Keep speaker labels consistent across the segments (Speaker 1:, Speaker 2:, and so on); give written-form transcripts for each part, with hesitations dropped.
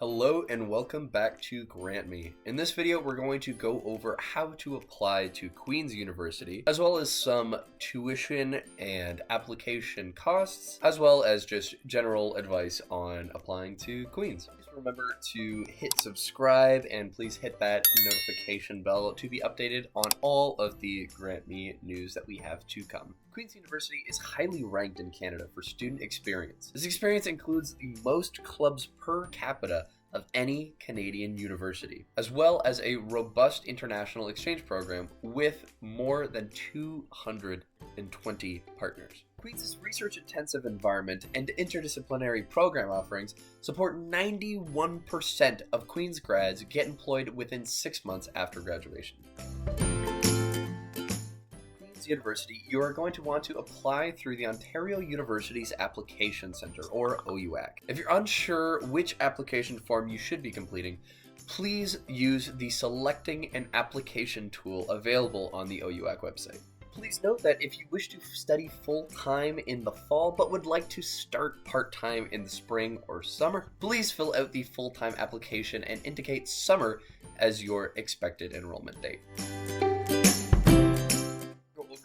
Speaker 1: Hello and welcome back to Grant Me. In this video, we're going to go over how to apply to Queen's University, as well as some tuition and application costs, as well as just general advice on applying to Queen's. Please remember to hit subscribe and please hit that notification bell to be updated on all of the Grant Me news that we have to come. Queen's University is highly ranked in Canada for student experience. This experience includes the most clubs per capita of any Canadian university, as well as a robust international exchange program with more than 220 partners. Queen's research-intensive environment and interdisciplinary program offerings support 91% of Queen's grads get employed within 6 months after graduation. University, you are going to want to apply through the Ontario University's Application Centre, or OUAC. If you're unsure which application form you should be completing, please use the Selecting an Application tool available on the OUAC website. Please note that if you wish to study full-time in the fall but would like to start part-time in the spring or summer, please fill out the full-time application and indicate summer as your expected enrollment date.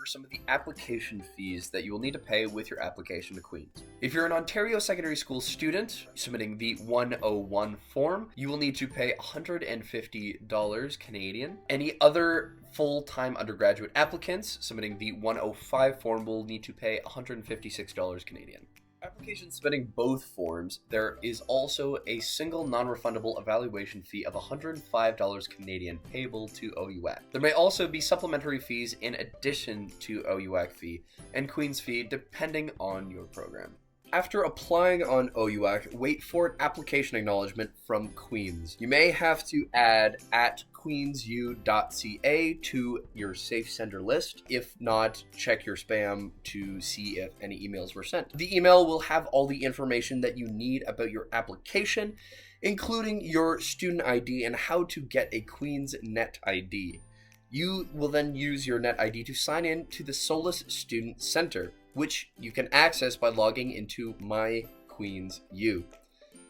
Speaker 1: Some of the application fees that you will need to pay with your application to Queen's. If you're an Ontario secondary school student submitting the 101 form, you will need to pay $150 Canadian. Any other full-time undergraduate applicants submitting the 105 form will need to pay $156 Canadian. Applications submitting both forms, there is also a single non-refundable evaluation fee of $105 Canadian payable to OUAC. There may also be supplementary fees in addition to OUAC fee and Queen's fee depending on your program. After applying on OUAC, wait for an application acknowledgement from Queen's. You may have to add @queensu.ca to your safe sender list. If not, check your spam to see if any emails were sent. The email will have all the information that you need about your application, including your student ID and how to get a Queen's Net ID. You will then use your Net ID to sign in to the Solus Student Center, which you can access by logging into My Queen's U.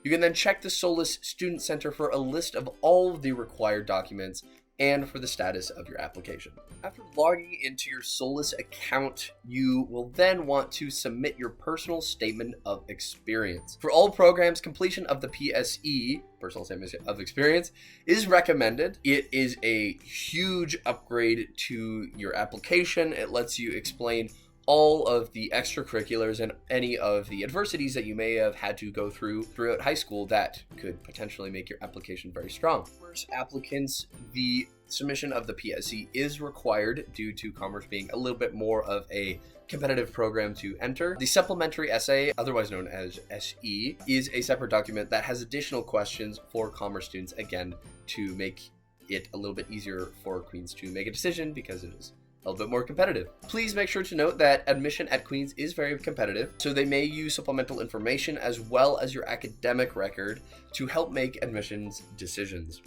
Speaker 1: You can then check the Solus Student Center for a list of all of the required documents and for the status of your application. After logging into your Solus account, you will then want to submit your personal statement of experience. For all programs, completion of the PSE, personal statement of experience, is recommended. It is a huge upgrade to your application. It lets you explain all of the extracurriculars and any of the adversities that you may have had to go through throughout high school that could potentially make your application very strong. For applicants, the submission of the PSE is required due to Commerce being a little bit more of a competitive program to enter. The supplementary essay, otherwise known as SE, is a separate document that has additional questions for Commerce students, again, to make it a little bit easier for Queen's to make a decision because it is a little bit more competitive. Please make sure to note that admission at Queen's is very competitive, so they may use supplemental information as well as your academic record to help make admissions decisions.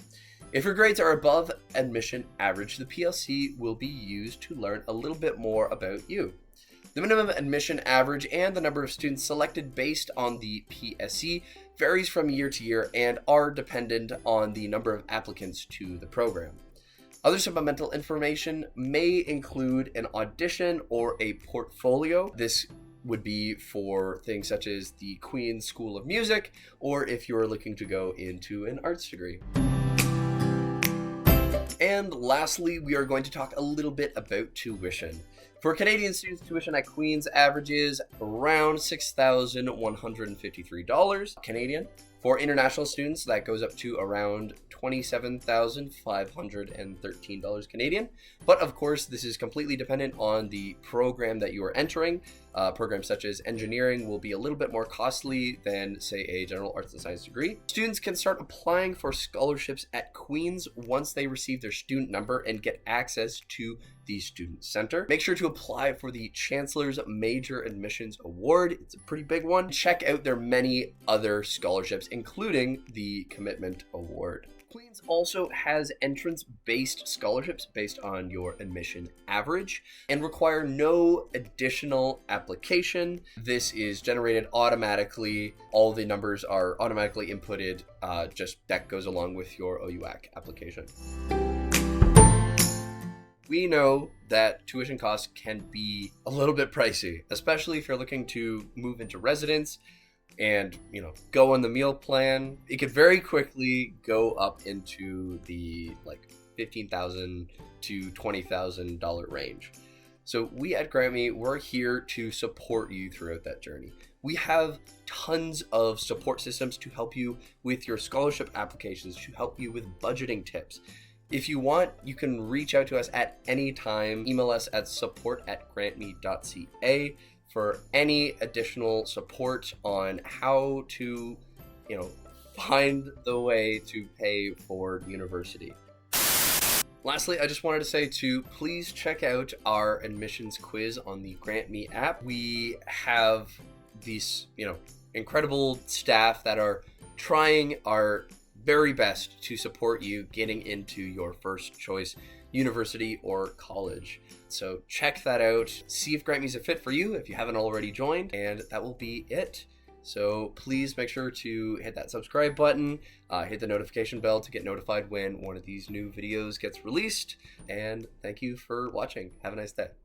Speaker 1: If your grades are above admission average, the PLC will be used to learn a little bit more about you. The minimum admission average and the number of students selected based on the PSE varies from year to year and are dependent on the number of applicants to the program. Other supplemental information may include an audition or a portfolio. This would be for things such as the Queen's School of Music, or if you're looking to go into an arts degree. And lastly, we are going to talk a little bit about tuition. For Canadian students, tuition at Queen's averages around $6,153 Canadian. For international students, that goes up to around $27,513 Canadian. But of course, this is completely dependent on the program that you are entering. Programs such as engineering will be a little bit more costly than, say, a general arts and science degree. Students can start applying for scholarships at Queen's once they receive their student number and get access to the Student Center. Make sure to apply for the Chancellor's Major Admissions Award. It's a pretty big one. Check out their many other scholarships including the Commitment Award. Queens also has entrance-based scholarships based on your admission average and require no additional application. This is generated automatically. All the numbers are automatically inputted. Just that goes along with your OUAC application. We know that tuition costs can be a little bit pricey, especially if you're looking to move into residence and, go on the meal plan. It could very quickly go up into the $15,000 to $20,000 range. So we at GrantMe, we're here to support you throughout that journey. We have tons of support systems to help you with your scholarship applications, to help you with budgeting tips. If you want, you can reach out to us at any time. Email us at support@grantme.ca for any additional support on how to, find the way to pay for university. Lastly, I just wanted to say to please check out our admissions quiz on the GrantMe app. We have these, incredible staff that are trying our very best to support you getting into your first choice university or college. So check that out. See if GrantMe is a fit for you if you haven't already joined, and that will be it. So please make sure to hit that subscribe button, hit the notification bell to get notified when one of these new videos gets released, and thank you for watching. Have a nice day.